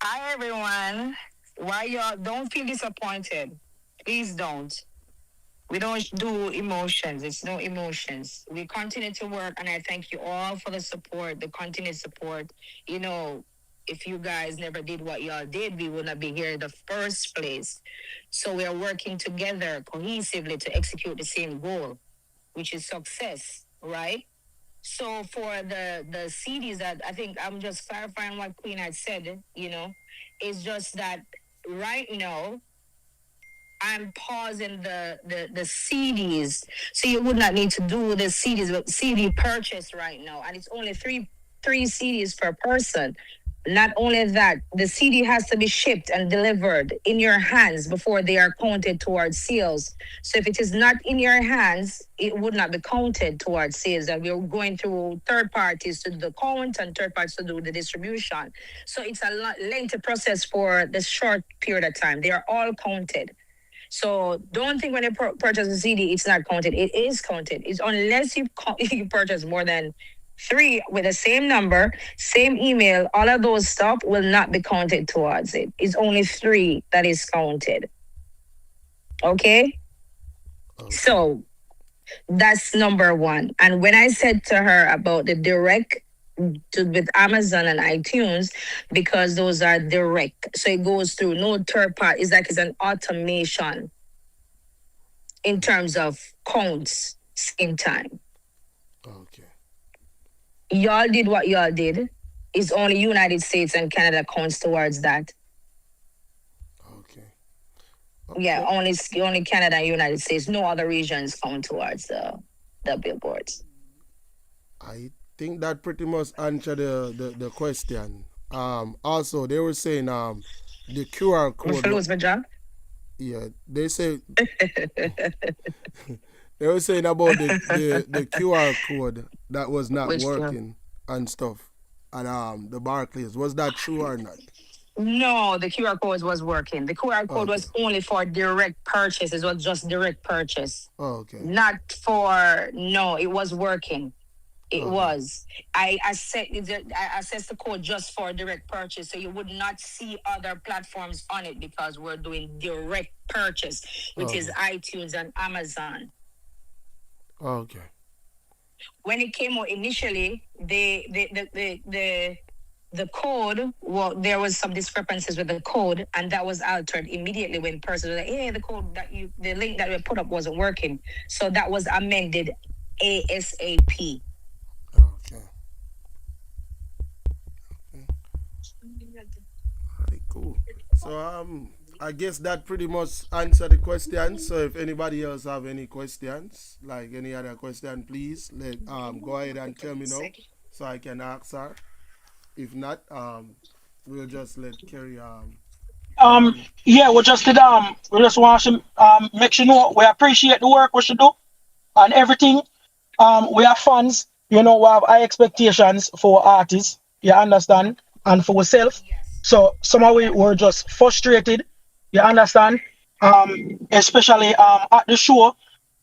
Hi, everyone. Why y'all don't feel disappointed? Please don't. We don't do emotions. It's no emotions. We continue to work, and I thank you all for the support, the continued support. You know, if you guys never did what y'all did, we would not be here in the first place. So we are working together cohesively to execute the same goal, which is success, right? So for the CDs that I think I'm just clarifying what Queen had said, it's just that right now I'm pausing the CDs. So you would not need to do the CDs, but CD purchase right now. And it's only three CDs per person. Not only that, the CD has to be shipped and delivered in your hands before they are counted towards sales. So if it is not in your hands, it would not be counted towards sales. And we're going through third parties to do the count and third parties to do the distribution. So it's a lengthy process for the short period of time. They are all counted. So don't think when you purchase a CD, it's not counted. It is counted. It's unless you you purchase more than three with the same number, same email, all of those stuff will not be counted towards it. It's only three that is counted. Okay. Okay. So that's number one. And when I said to her about the direct with Amazon and iTunes, because those are direct. So it goes through no third part. It's like it's an automation in terms of counts same time. Okay. Y'all did what y'all did. It's only United States and Canada counts towards that. Okay. Yeah, Okay. only Canada and United States. No other regions count towards the billboards. I think that pretty much answer the question. Also they were saying the QR For code. lose my job. Yeah, they say they were saying about the QR code that was not Which working and stuff at the Barclays. Was that true or not? no, the QR code was working. The QR code Okay. was only for direct purchase. It was just direct purchase, Okay. not for no. It was working. It Okay. was. I assessed the code just for direct purchase, so you would not see other platforms on it because we're doing direct purchase, which is Okay. iTunes and Amazon. Okay. When it came out initially, the code, well, there was some discrepancies with the code, and that was altered immediately when person was like, "Hey, the link that we put up wasn't working," so that was amended ASAP. Okay. Alright, cool. So I guess that pretty much answer the question. So if anybody else have any questions, like any other question, please let go ahead and tell me now so I can ask her. If not, we'll just let Kerry Um, continue. yeah, we just want to make you know we appreciate the work we should do and everything. We are fans, we have high expectations for artists, you understand, and for ourselves. So somehow we were just frustrated, you understand. Especially at the show,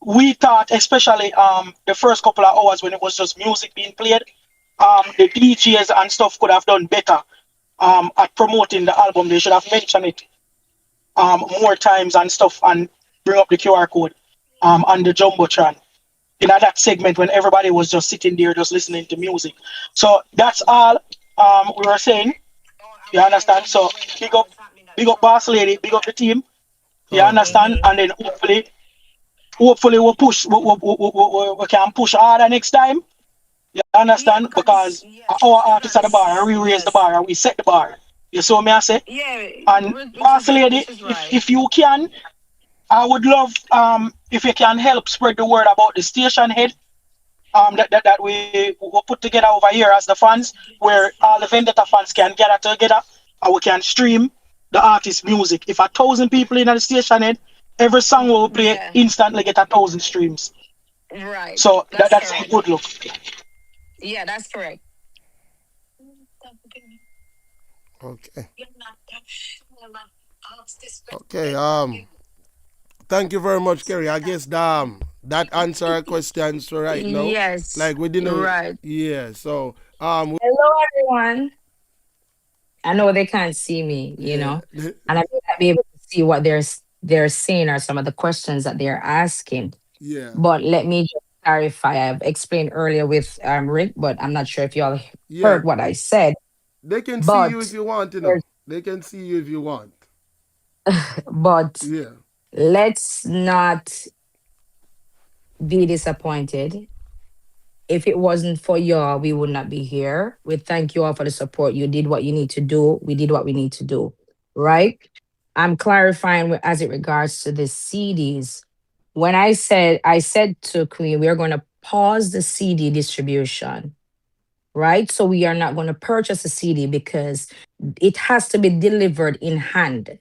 we thought, especially the first couple of hours when it was just music being played, the DJs and stuff could have done better at promoting the album. They should have mentioned it more times and stuff and bring up the QR code on the Jumbotron in that segment when everybody was just sitting there just listening to music. So that's all we were saying. You understand? So big up boss lady, big up the team. You Okay. understand? And then hopefully we'll push, we can push harder next time. You Yeah, understand? because Because yes, our artists at the bar, because we raise the yes, bar, and we set the bar. You saw me I say? yeah, And boss lady, which is if right. if you can, I would love if you can help spread the word about the station head that we will put together over here as the fans, where all the Vendetta fans can gather together and we can stream the artist music. If 1,000 people in the station head, every song we will play Yeah, instantly get 1,000 streams. right. So That's that's a correct. good look. Yeah, that's correct. Okay. Okay. Thank you very much, Kerry. I guess that answer our questions for right now. Yes, Like we didn't. right. Yeah. So Hello, everyone. I know they can't see me, Yeah. and I may not be able to see what they're saying or some of the questions that they're asking. Yeah. But let me just clarify. I've explained earlier with Rick, but I'm not sure if y'all Yeah. heard what I said. They can see you if But you want, there's- They can see you if you want. but Yeah. let's not be disappointed. If it wasn't for y'all, we would not be here. We thank you all for the support. You did what you need to do. We did what we need to do. Right? I'm clarifying as it regards to the CDs. When I said to Queen, we are going to pause the CD distribution, right? So we are not going to purchase a CD because it has to be delivered in hand,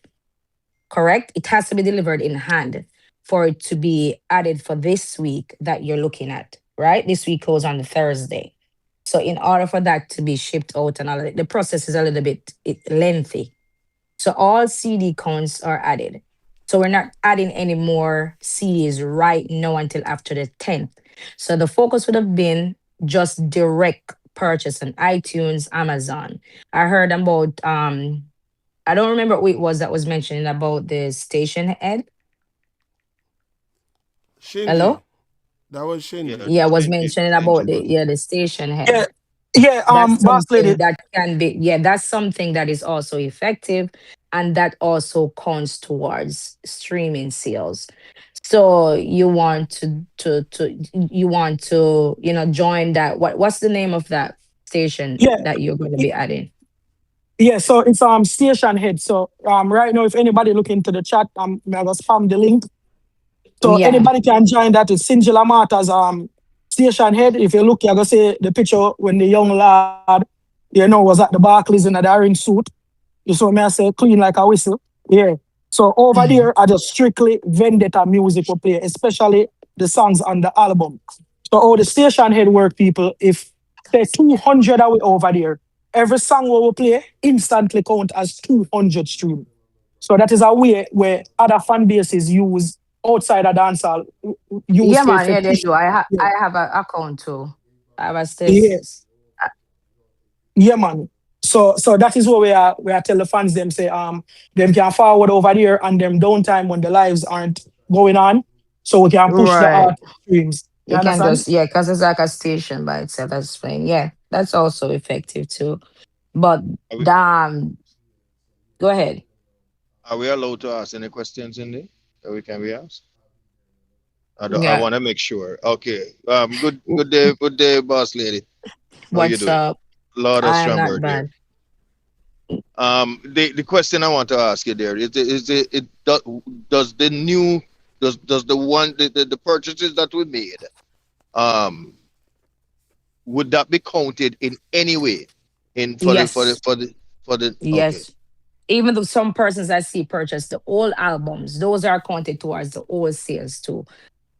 correct? It has to be delivered in hand for it to be added for this week that you're looking at, right? This week goes on the Thursday. So in order for that to be shipped out and all of it, the process is a little bit lengthy. So all CD counts are added. So we're not adding any more CDs right now until after the 10th. So the focus would have been just direct purchase on iTunes, Amazon. I heard about I don't remember who it was that was mentioning about the station head. Shinji. Hello? That was Yeah, Shinji. Yeah, was Stingy, mentioning Stingy about the was. the station Yeah, head. yeah, That's boss lady. something that can be, yeah, that's something that is also effective, and that also counts towards streaming sales. So you want you want to, join that. What's the name of that station Yeah, that you're going to y- be adding? yeah. So it's station head. So right now, if anybody look into the chat, I will spam the link. So Yeah. anybody can join that. It's Sinjila Mata's station head. If you look, you're gonna see the picture when the young lad, was at the Barclays in a orange suit. You saw me I say clean like a whistle. Yeah. So over Mhm. there, I just strictly vendetta music will play, especially the songs on the album. So all the station head work people, if say 200 are we over there, every song we will play instantly count as 200 stream. So that is a way where other fan bases use outside of dancehall use Yeah, for man. Yeah, they push. do. Yeah, I have an account too. I was yeah, this. yeah, man. So that is what we are tell the fans them say them can forward over there and them downtime when the lives aren't going on, so we can push the Right. art streams. You You can understand? just, yeah, because it's like a station by itself. That's fine. Yeah, that's also effective too. But Are we, go ahead. are we allowed to ask any questions in there that we can be asked? I Yeah. want to make sure. Okay. Good day, boss lady. How you What's doing? up? Lord of I am not Stromberg here. bad. The question I want to ask you there does the new does the one the purchases that we made um would that be counted in any way in Yes. for the okay. Yes. Even though some persons I see purchase the old albums, those are counted towards the old sales too,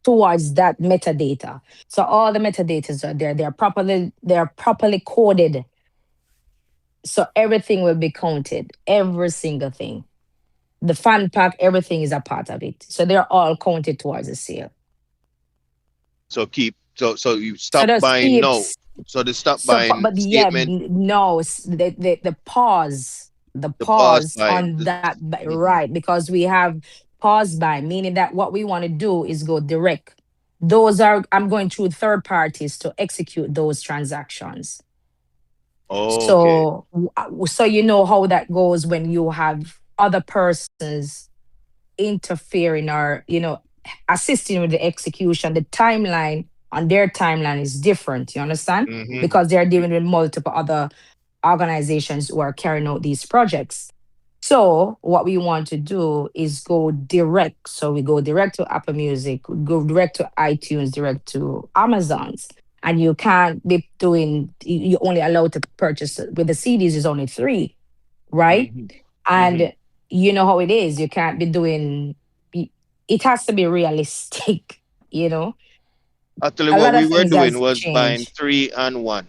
towards that metadata. So all the metadatas are there. They're properly coded. So everything will be counted. Every single thing. The fan pack, everything is a part of it. So they're all counted towards the sale. So you So stop just buying keep no. So the stop so buying but yeah, statement, no, the pause, the the pause pause by on the that, mhm. right? Because we have pause by, meaning that what we want to do is go direct. Those are, I'm going through third parties to execute those transactions. Okay. So you know how that goes when you have other persons interfering or assisting with the execution. The timeline on their timeline is different, you understand, Mm-hmm. because they're dealing with multiple other organizations who are carrying out these projects. So what we want to do is go direct. So we go direct to Apple Music, we go direct to iTunes, direct to Amazon's. And you can't be doing, you're only allowed to purchase with the CDs is only three, right? Mm-hmm. Mm-hmm. And you know how it is. You can't be doing, it has to be realistic, you know. Actually, A what lot we of were things doing has was buying changed. three and one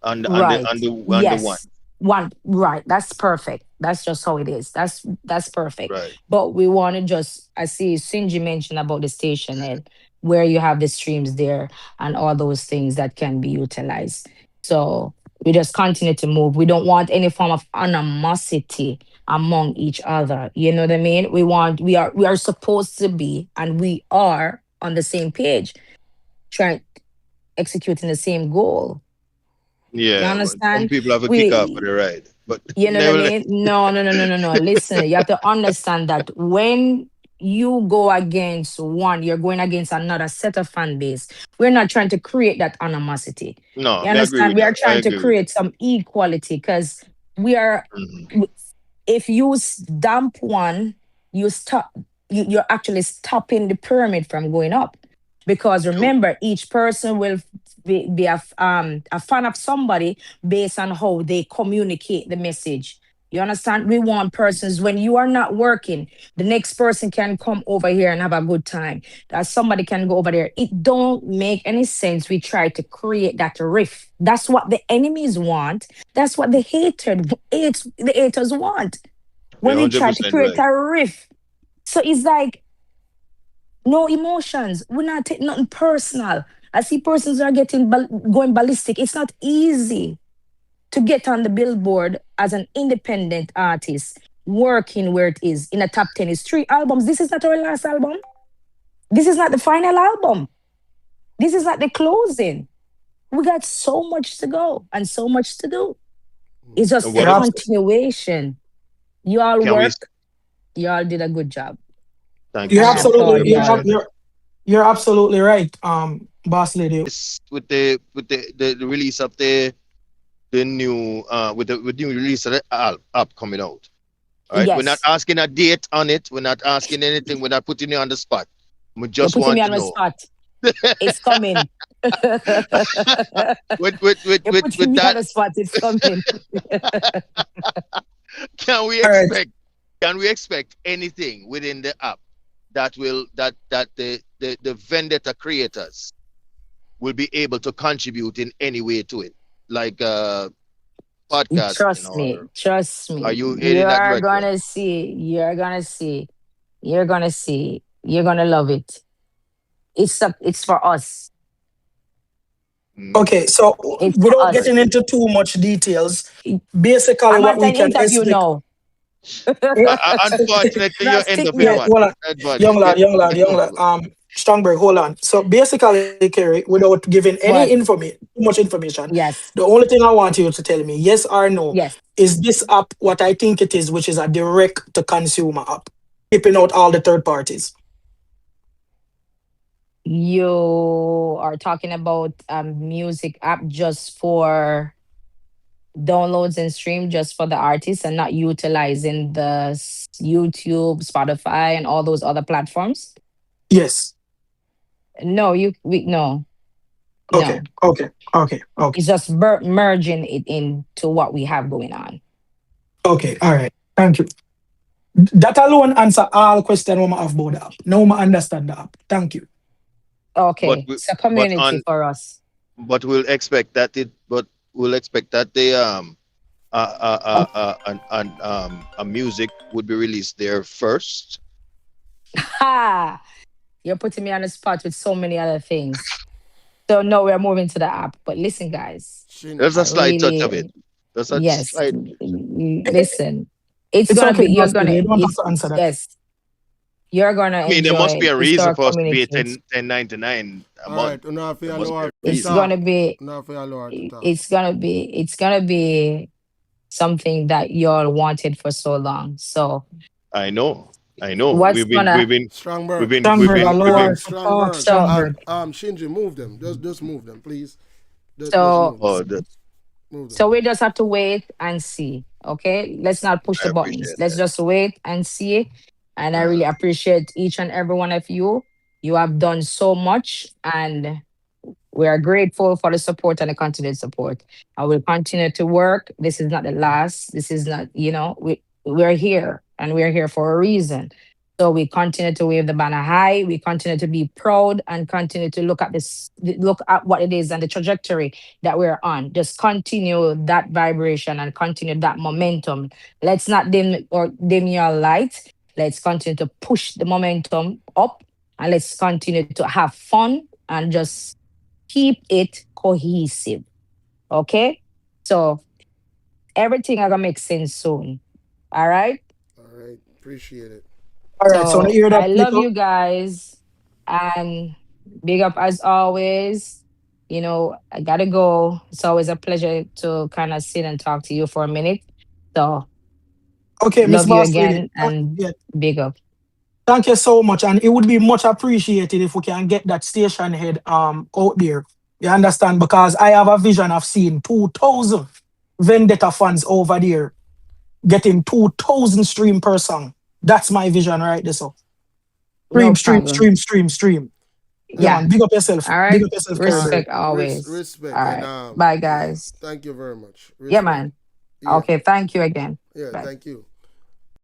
Right. on the one. Yes. One, right. That's perfect. That's just how it is. That's perfect. Right. But we want to just, I see Sinji mentioned about the station head where you have the streams there and all those things that can be utilized. So We just continue to move. We don't want any form of animosity among each other. You know what I mean? We are supposed to be, and we are on the same page, trying executing the same goal. You Yeah, but some understand? people have a kick off for We the ride, but You know what I nevertheless, mean? No, no, no, no, no, no. Listen, you have to understand that when you go against one, you're going against another set of fan base. We're not trying to create that animosity. no, You I agree understand? with We are that. I trying to agree with create some equality because we are, that. if you stamp one, you stop, you're actually stopping the pyramid from going up. Because True. remember, each person will be a fan of somebody based on how they communicate the message. You understand? We want persons when you are not working, the next person can come over here and have a good time. That somebody can go over there. It don't make any sense. We try to create that rift. That's what the enemies want. That's what the haters want. You're When we try to 100% create right. a rift. So it's like no emotions. We're not taking nothing personal. I see persons are going ballistic. It's not easy to get on the billboard as an independent artist, working where it is in a top 10 is 3 albums. This is not our last album. This is not the final album. This is not the closing. We got so much to go and so much to do. It's And just a what You're ab- continuation. You all can we? work. You all did a good job. Thank you you're And I so much. absolutely applaud I you you're all. appreciate ab- that. you're absolutely right, boss lady. With the release of the new with new release of the app coming out. All right, we're not Yes. asking a date on it. We're not asking anything. We're not putting you on the spot. We You're just putting me want on to the know. spot. It's coming. You're With putting me on that, the spot. It's coming. can we All right. expect can we expect anything within the app that will that the vendetta creators will be able to contribute in any way to it, like podcasting, Trust or me. Trust are me. you heading that You're direction? gonna see. You're gonna see. You're gonna see. You're gonna love it. It's for us. Mm. Okay, so It's for without us. getting into too much details, basically I'm what at we an can interview expect. now. Eh, Unfortunately, you Not end stick up in Yeah, me. one. hold on. Young Advantage. lad, young lad, Get young lad. comfortable. Strongberg, hold on. So basically, Kerry, without giving any What? information, too much information, Yes. the only thing I want you to tell me, yes or no, Yes. is this app what I think it is, which is a direct to consumer app, keeping out all the third parties. You are talking about a music app just for downloads and stream just for the artists and not utilizing the YouTube, Spotify, and all those other platforms? Yes. No, no, Okay. no. Okay. Okay. Okay. It's just merging it into what we have going on. Okay. All right. Thank you. That alone answer all question we have about the app. Now I understand the app. Thank you. But Okay, we, it's a but community on for us. but we'll expect that it but we'll expect that the a music would be released there first. Ha! You're putting me on the spot with so many other things. So no, we're moving to the app. But listen, guys, Shin, There's I a slight touch of really it. There's a yes. slight. Listen, it's It's gonna okay, be. You're boss lady. gonna. You don't have It's to answer that. yes. You're gonna I mean, there must be enjoy a reason historic for us to pay communicate. 10.99 a all month. right, enough for There your must be lower a to It's reason. talk. gonna be. Enough for your lower to talk. It's gonna be something that y'all wanted for so long. So I know. I know. what's gonna Strongberg, Strongberg, I We've lower been. to talk. Strongberg. so Strongberg. Shinji, move them. Just move them, please. Just so move them. Oh, that, Move them. so we just have to wait and see. Okay, let's not push I the buttons. appreciate Let's that. just wait and see. And I really Uh, appreciate each and every one of you. You have done so much, and we are grateful for the support and the continued support. I will continue to work. This is not the last. This is not, we're here and we're here for a reason. So we continue to wave the banner high. We continue to be proud and continue to look at what it is and the trajectory that we're on. Just continue that vibration and continue that momentum. Let's not dim your light. Let's continue to push the momentum up and let's continue to have fun and just keep it cohesive. Okay. So everything I gonna make sense soon. All right. All right. Appreciate it. All right, so I So hear that, I love Nico. you guys and big up as always. I gotta go. It's always a pleasure to kind of sit and talk to you for a minute. So Okay, Miss love you Boss Lady. again and Yeah, big up. thank you so much. And it would be much appreciated if we can get that station head out there. You understand? Because I have a vision of seeing 2,000 Vendetta fans over there getting 2,000 stream per song. That's my vision right there. So No problem. stream. Yeah, Yeah. man. Big up yourself. All Big right. up yourself, Carrie All right. Bear. Respect always. All Respect and right. Bye, yeah. guys. Thank you very much. Yeah, Respect. man. Yeah. Okay. Thank you again. Yeah. Bye. Thank you.